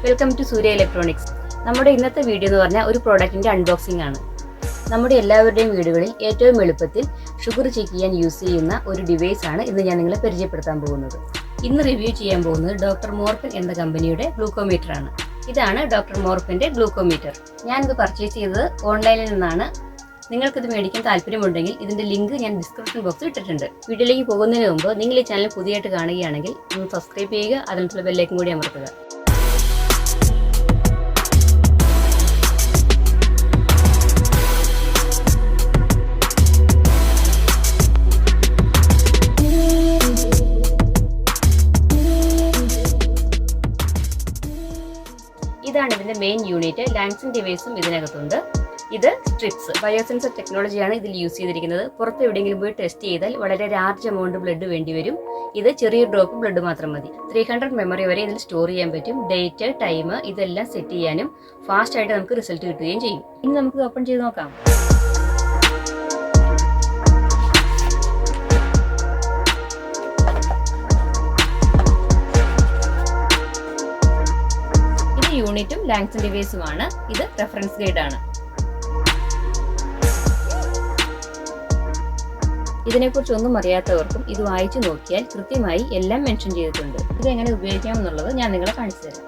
Welcome to Surya electronics. നമ്മുടെ ഇന്നത്തെ video എന്ന് പറഞ്ഞാൽ ഒരു പ്രോഡക്റ്റിന്റെ അൺബോക്സിംഗ് ആണ്. നമ്മുടെ എല്ലാവരുടെയും വീടുകളിൽ ഏറ്റവും എളുപ്പത്തിൽ ഷുഗർ ചെക്ക് ചെയ്യാൻ യൂസ് ചെയ്യുന്ന ഒരു ഡിവൈസ് ആണ് ഇന്ന് ഞാൻ നിങ്ങളെ പരിചയപ്പെടുത്താൻ പോകുന്നത്. ഇന്ന് റിവ്യൂ ചെയ്യാൻ പോകുന്നത് ഡോക്ടർ മോർഫിൻ എന്ന കമ്പനിയുടെ ഗ്ലൂക്കോമീറ്റർ ആണ്. ഇതാണ് ഡോക്ടർ മോർഫിന്റെ ഗ്ലൂക്കോമീറ്റർ. ഞാനിത് പർച്ചേസ് ചെയ്തത് ഓൺലൈനിൽ നിന്നാണ്. നിങ്ങൾക്കിത് മേടിക്കാൻ താല്പര്യമുണ്ടെങ്കിൽ ഇതിന്റെ ലിങ്ക് ഞാൻ ഡിസ്ക്രിപ്ഷൻ ബോക്സിൽ ഇട്ടിട്ടുണ്ട്. വീഡിയോയിലേക്ക് പോകുന്നതിന് മുമ്പ് നിങ്ങൾ ഈ ചാനൽ പുതിയതായിട്ട് കാണുകയാണെങ്കിൽ ഒന്ന് സബ്സ്ക്രൈബ് ചെയ്യുക, അതിനുള്ള ബെല്ലൈക്കൻ കൂടി അമർത്തുക. ഇതാണ് ഇതിന്റെ മെയിൻ യൂണിറ്റ്. ലാൻസിംഗ് ഡിവൈസും ഇതിനകത്തുണ്ട്. ഇത് സ്ട്രിപ്സ് ബയോസെൻസർ ടെക്നോളജിയാണ് ഇതിൽ യൂസ് ചെയ്തിരിക്കുന്നത്. പുറത്ത് എവിടെയെങ്കിലും പോയി ടെസ്റ്റ് ചെയ്താൽ വളരെ ലാർജ് എമൗണ്ട് ബ്ലഡ് വേണ്ടിവരും. ഇത് ചെറിയ ഡ്രോപ്പ് ബ്ലഡ് മാത്രം മതി. 300 മെമ്മറി വരെ ഇതിൽ സ്റ്റോർ ചെയ്യാൻ പറ്റും. ഡേറ്റ്, ടൈം ഇതെല്ലാം സെറ്റ് ചെയ്യാനും ഫാസ്റ്റ് ആയിട്ട് നമുക്ക് റിസൾട്ട് കിട്ടുകയും ചെയ്യും. ഇനി നമുക്ക് ഓപ്പൺ ചെയ്ത് നോക്കാം. ഇത് യൂണിറ്റും ലാൻസിംഗ് ഡിവൈസുമാണ്. ഇത് റെഫറൻസ് ഗൈഡ് ആണ്. ഇതിനെക്കുറിച്ച് ഒന്നും അറിയാത്തവർക്കും ഇത് വായിച്ചു നോക്കിയാൽ കൃത്യമായി എല്ലാം മെൻഷൻ ചെയ്തിട്ടുണ്ട്. ഇത് എങ്ങനെ ഉപയോഗിക്കാമെന്നുള്ളത് ഞാൻ നിങ്ങളെ കാണിച്ചു തരാം.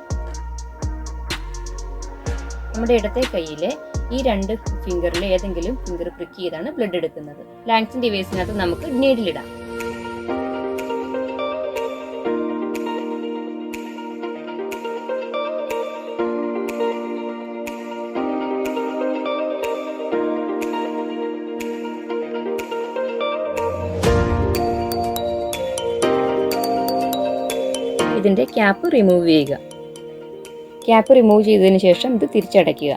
നമ്മുടെ ഇടത്തെ കൈയിലെ ഈ 2 ഫിംഗറിൽ ഏതെങ്കിലും ഫിംഗർ പ്രിക്ക് ചെയ്താണ് ബ്ലഡ് എടുക്കുന്നത്. ലാൻസിംഗ് ഡിവൈസിനകത്ത് നമുക്ക് നീഡിലിടാം. ഇതിന്റെ ക്യാപ്പ് റിമൂവ് ചെയ്യുക. ക്യാപ്പ് റിമൂവ് ചെയ്തതിന് ശേഷം ഇത് തിരിച്ചടയ്ക്കുക.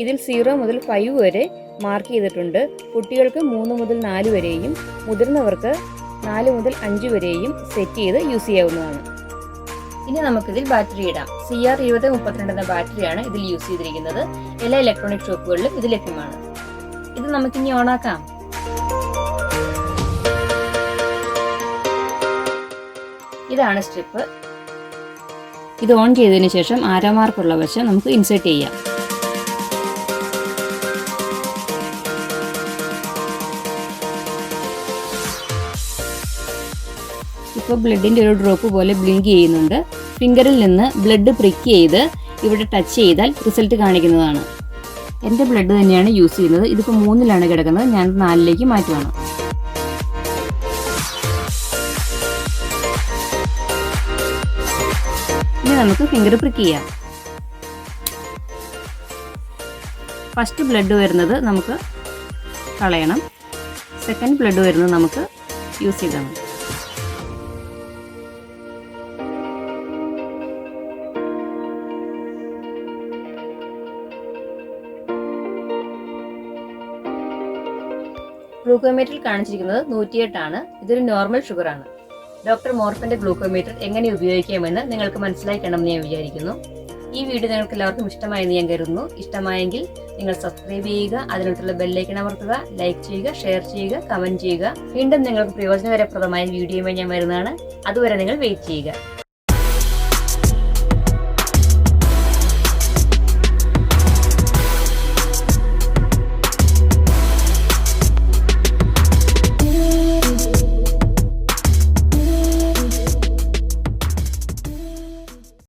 ഇതിൽ 0 മുതൽ 5 വരെ മാർക്ക് ചെയ്തിട്ടുണ്ട്. കുട്ടികൾക്ക് 3 മുതൽ 4 വരെയും മുതിർന്നവർക്ക് 4 മുതൽ 5 വരെയും സെറ്റ് ചെയ്ത് യൂസ് ചെയ്യാവുന്നതാണ്. ഇനി നമുക്കിതിൽ ബാറ്ററി ഇടാം. CR2032 എന്ന ബാറ്ററിയാണ് ഇതിൽ യൂസ് ചെയ്തിരിക്കുന്നത്. എല്ലാ ഇലക്ട്രോണിക് ഷോപ്പുകളിലും ഇത് ലഭ്യമാണ്. ഇത് നമുക്കിനി ഓണാക്കാം. ഇതാണ് സ്ട്രിപ്പ്. ഇത് ഓൺ ചെയ്തതിന് ശേഷം ആരോ മാർക്കുള്ള വശം നമുക്ക് ഇൻസേർട്ട് ചെയ്യാം. ഇപ്പോൾ ബ്ലഡിന്റെ ഒരു ഡ്രോപ്പ് പോലെ ബ്ലിങ്ക് ചെയ്യുന്നുണ്ട്. ഫിംഗറിൽ നിന്ന് ബ്ലഡ് പ്രിക്ക് ചെയ്ത് ഇവിടെ ടച്ച് ചെയ്താൽ റിസൾട്ട് കാണിക്കുന്നതാണ്. എൻ്റെ ബ്ലഡ് തന്നെയാണ് യൂസ് ചെയ്യുന്നത്. ഇതിപ്പോൾ 3ലാണ് കിടക്കുന്നത്. ഞാൻ 4ലേക്ക് മാറ്റുവാണ്. ഇനി നമുക്ക് ഫിംഗർ പ്രിക്ക് ചെയ്യാം. ഫസ്റ്റ് ബ്ലഡ് വരുന്നത് നമുക്ക് കളയണം. സെക്കൻഡ് ബ്ലഡ് വരുന്നത് നമുക്ക് യൂസ് ചെയ്താൽ മതി. ഗ്ലൂക്കോമീറ്ററിൽ കാണിച്ചിരിക്കുന്നത് 108 ആണ്. ഇതൊരു നോർമൽ ഷുഗർ ആണ്. ഡോക്ടർ മോർഫിന്റെ ഗ്ലൂക്കോമീറ്റർ എങ്ങനെ ഉപയോഗിക്കാമെന്ന് നിങ്ങൾക്ക് മനസ്സിലായി കാണുമെന്ന് ഞാൻ വിചാരിക്കുന്നു. ഈ വീഡിയോ നിങ്ങൾക്ക് എല്ലാവർക്കും ഇഷ്ടമായെന്ന് ഞാൻ കരുതുന്നു. ഇഷ്ടമായെങ്കിൽ നിങ്ങൾ സബ്സ്ക്രൈബ് ചെയ്യുക, അതിനടുത്തുള്ള ബെല്ലൈക്കൺ അമർത്തുക, ലൈക്ക് ചെയ്യുക, ഷെയർ ചെയ്യുക, കമന്റ് ചെയ്യുക. വീണ്ടും നിങ്ങൾക്ക് പ്രയോജനകരപ്രദമായ വീഡിയോയുമായി ഞാൻ വരുന്നതാണ്. അതുവരെ നിങ്ങൾ വെയിറ്റ് ചെയ്യുക.